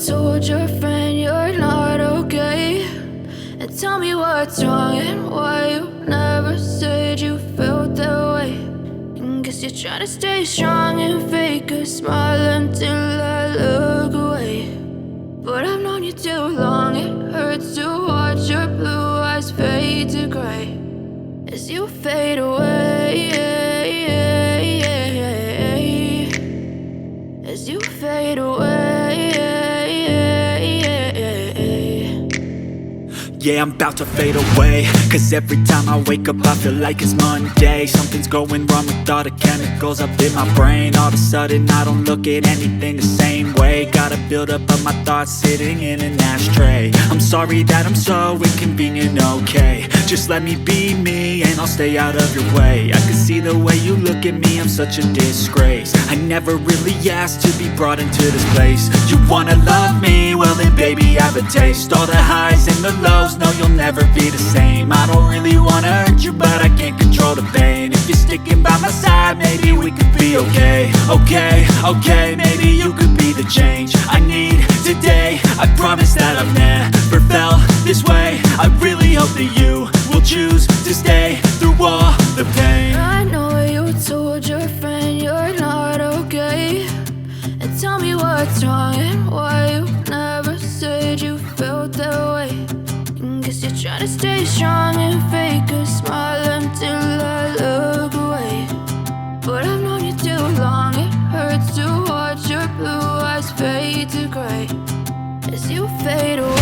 told your friend you're not okay, and tell me what's wrong and why you never said you felt that way. And guess you're trying to stay strong and fake a smile until I look away. But I've known you too long, it hurts to watch your blue eyes fade to gray as you fade away, as you fade away. Yeah, I'm about to fade away, cause every time I wake up I feel like it's Monday. Something's going wrong with all the chemicals up in my brain. All of a sudden I don't look at anything the same way. Gotta build up of my thoughts sitting in an ashtray. I'm sorry that I'm so inconvenient, okay. Just let me be me and I'll stay out of your way. I can see the way you look at me, I'm such a disgrace. I never really asked to be brought into this place. You wanna love me? Well then baby I have a taste. All the highs and the lows, no you'll never be the same. I don't really wanna hurt you but I can't control the pain. If you're sticking by my side maybe we could be okay. Okay, maybe you could be the change I need today. I promise that I've never felt this way. I really hope that you will choose to stay through all the pain. I know you told your friend you're not okay, and tell me what's wrong and why you never said you felt that way. And guess you're trying to stay strong and fake a smile until I look away. But I've known you too long, it hurts to watch your blue eyes fade to gray as you fade away.